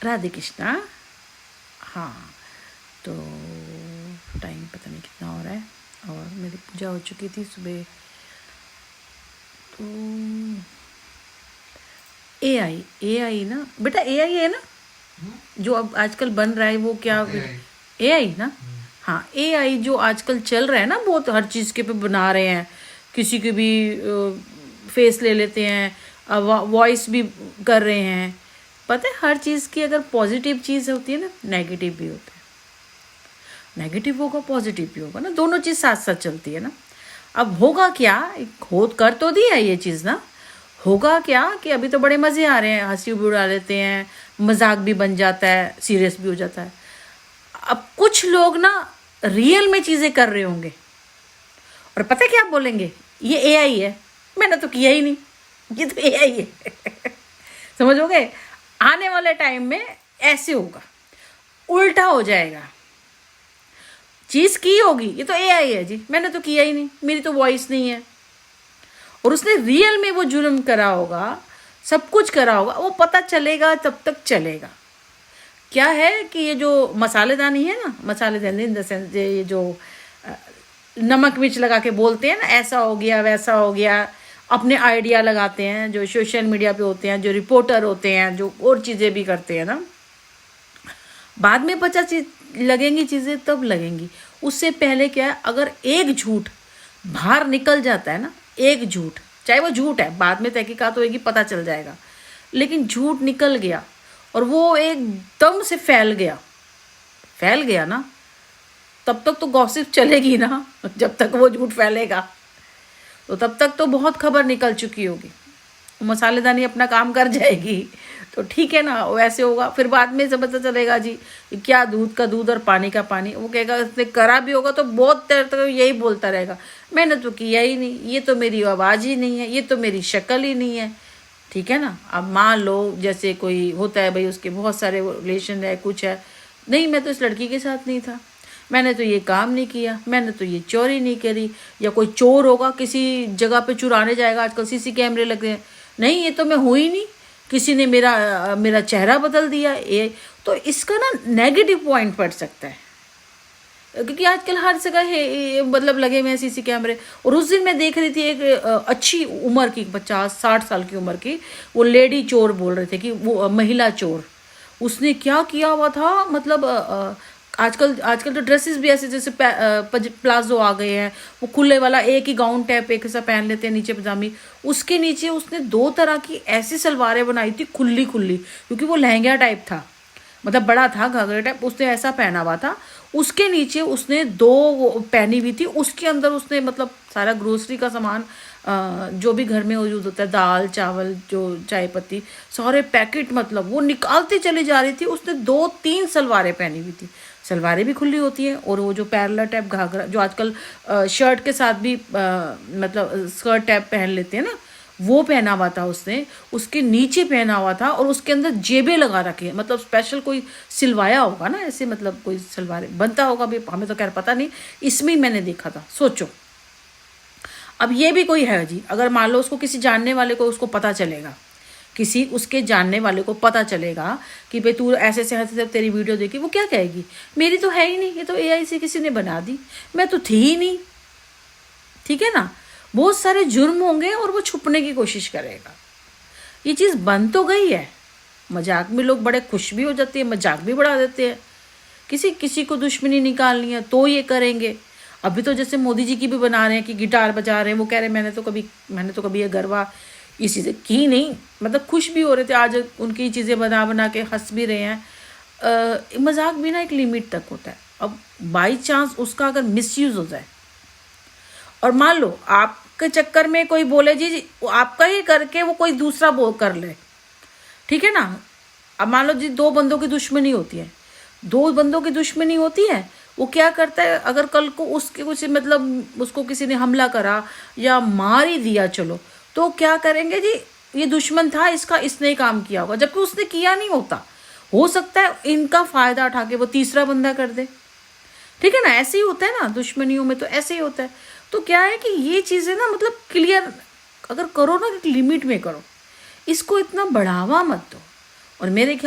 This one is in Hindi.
राधे कृष्णा। हाँ, तो टाइम पता नहीं कितना हो रहा है और मेरी पूजा हो चुकी थी सुबह। तो एआई ना बेटा, एआई है ना जो अब आजकल बन रहा है, वो क्या एआई ना। हाँ, एआई जो आजकल चल रहा है ना, बहुत हर चीज़ के पे बना रहे हैं। किसी के भी फेस ले लेते हैं, वॉइस भी कर रहे हैं। पता है, हर चीज़ की अगर पॉजिटिव चीज़ होती है ना, नेगेटिव भी होता है। नेगेटिव होगा पॉजिटिव भी होगा ना, दोनों चीज़ साथ साथ चलती है ना। अब होगा क्या, हो कर तो दिया ये चीज़ ना, होगा क्या कि अभी तो बड़े मज़े आ रहे हैं, हंसी भी उड़ा लेते हैं, मजाक भी बन जाता है, सीरियस भी हो जाता है। अब कुछ लोग ना रियल में चीज़ें कर रहे होंगे और पता है क्या बोलेंगे, ये एआई है, मैंने तो किया ही नहीं, ये तो एआई है। समझोगे, आने वाले टाइम में ऐसे होगा, उल्टा हो जाएगा। चीज़ की होगी, ये तो एआई है जी, मैंने तो किया ही नहीं, मेरी तो वॉइस नहीं है। और उसने रियल में वो जुर्म करा होगा, सब कुछ करा होगा, वो पता चलेगा, तब तक चलेगा। क्या है कि ये जो मसालेदानी है ना, मसालेदानी इन द सेंस ये जो नमक मिर्च लगा के बोलते हैं ना, ऐसा हो गया वैसा हो गया, अपने आइडिया लगाते हैं, जो सोशल मीडिया पे होते हैं, जो रिपोर्टर होते हैं, जो और चीज़ें भी करते हैं ना, बाद में पता लगेंगी चीज़ें, तब लगेंगी। उससे पहले क्या है, अगर एक झूठ बाहर निकल जाता है ना, एक झूठ, चाहे वो झूठ है, बाद में तहकीकात होएगी, पता चल जाएगा, लेकिन झूठ निकल गया और वो एकदम से फैल गया ना, तब तक तो गॉसिप चलेगी ना। जब तक वो झूठ फैलेगा तो तब तक तो बहुत खबर निकल चुकी होगी, मसालेदानी अपना काम कर जाएगी, तो ठीक है ना, वैसे होगा। फिर बाद में से पता चलेगा जी क्या, दूध का दूध और पानी का पानी। वो कहेगा उसने करा भी होगा तो बहुत देर तक यही बोलता रहेगा, मैंने तो किया ही नहीं, ये तो मेरी आवाज़ ही नहीं है, ये तो मेरी शक्ल ही नहीं है। ठीक है ना। अब मान लो जैसे कोई होता है भाई, उसके बहुत सारे रिलेशन है, कुछ है, नहीं मैं तो इस लड़की के साथ नहीं था, मैंने तो ये काम नहीं किया, मैंने तो ये चोरी नहीं करी। या कोई चोर होगा, किसी जगह पे चुराने जाएगा, आजकल सीसी कैमरे लगे हैं, नहीं ये तो मैं हुई नहीं, किसी ने मेरा चेहरा बदल दिया। ये तो इसका ना नेगेटिव पॉइंट पड़ सकता है, क्योंकि आजकल हर जगह है, मतलब लगे हुए हैं सीसी कैमरे। और उस दिन मैं देख रही थी एक अच्छी उम्र की, 50-60 साल की उम्र की, वो लेडी चोर बोल रहे थे कि वो महिला चोर, उसने क्या किया हुआ था, मतलब आजकल तो ड्रेसेस भी ऐसे जैसे प्लाजो आ गए हैं, वो खुले वाला एक ही गाउन टाइप एक ऐसा पहन लेते हैं, नीचे पजामी, उसके नीचे उसने 2 तरह की ऐसी सलवारें बनाई थी, खुली खुली, क्योंकि वो लहंगा टाइप था, मतलब बड़ा था, घाघरा टाइप, उसने ऐसा पहना हुआ था। उसके नीचे उसने 2 पहनी हुई थी, उसके अंदर उसने मतलब सारा ग्रोसरी का सामान, जो भी घर में यूज होता है, दाल चावल, जो चाय पत्ती, सारे पैकेट, मतलब वो निकालती चली जा रही थी। उसने 2-3 सलवारें पहनी हुई थी, सलवारें भी खुली होती हैं, और वो जो पैरेलल टाइप घाघरा जो आजकल शर्ट के साथ भी मतलब स्कर्ट टाइप पहन लेते हैं ना, वो पहना हुआ था उसने, उसके नीचे पहना हुआ था, और उसके अंदर जेबें लगा रखी है, मतलब स्पेशल कोई सिलवाया होगा ना ऐसे, मतलब कोई सलवार बनता होगा भी, हमें तो खैर पता नहीं, इसमें ही मैंने देखा था। सोचो, अब ये भी कोई है जी, अगर मान लो उसको किसी जानने वाले को उसको पता चलेगा, किसी उसके जानने वाले को पता चलेगा कि भाई तू ऐसे ऐसे तेरी वीडियो देखी, वो क्या कहेगी, मेरी तो है ही नहीं, ये तो एआई से किसी ने बना दी, मैं तो थी ही नहीं। ठीक है ना, बहुत सारे जुर्म होंगे और वो छुपने की कोशिश करेगा। ये चीज़ बन तो गई है, मजाक में लोग बड़े खुश भी हो जाते हैं, मजाक भी बढ़ा देते हैं, किसी को दुश्मनी निकालनी है तो ये करेंगे। अभी तो जैसे मोदी जी की भी बना रहे हैं कि गिटार बजा रहे हैं, वो कह रहे हैं मैंने तो कभी ये गरबा इस चीज़ें की नहीं, मतलब खुश भी हो रहे थे, आज उनकी चीज़ें बना के हंस भी रहे हैं। मजाक भी ना एक लिमिट तक होता है। अब बाई चांस उसका अगर मिसयूज़ हो जाए, और मान लो आपके चक्कर में कोई बोले जी आपका ही करके वो कोई दूसरा वो कर ले, ठीक है ना। अब मान लो जी 2 बंदों की दुश्मनी होती है, 2 बंदों की दुश्मनी होती है, वो क्या करता है, अगर कल को उसके कुछ मतलब उसको किसी ने हमला करा या मार ही दिया, चलो तो क्या करेंगे जी, ये दुश्मन था इसका, इसने ही काम किया होगा, जबकि उसने किया नहीं होता। हो सकता है इनका फायदा उठा के वो तीसरा बंदा कर दे। ठीक है ना, ऐसे ही होता है ना, दुश्मनियों में तो ऐसे ही होता है। तो क्या है कि ये चीज़ें ना मतलब क्लियर अगर करो ना, लिमिट में करो, इसको इतना बढ़ावा मत दो। और मेरे ख्याल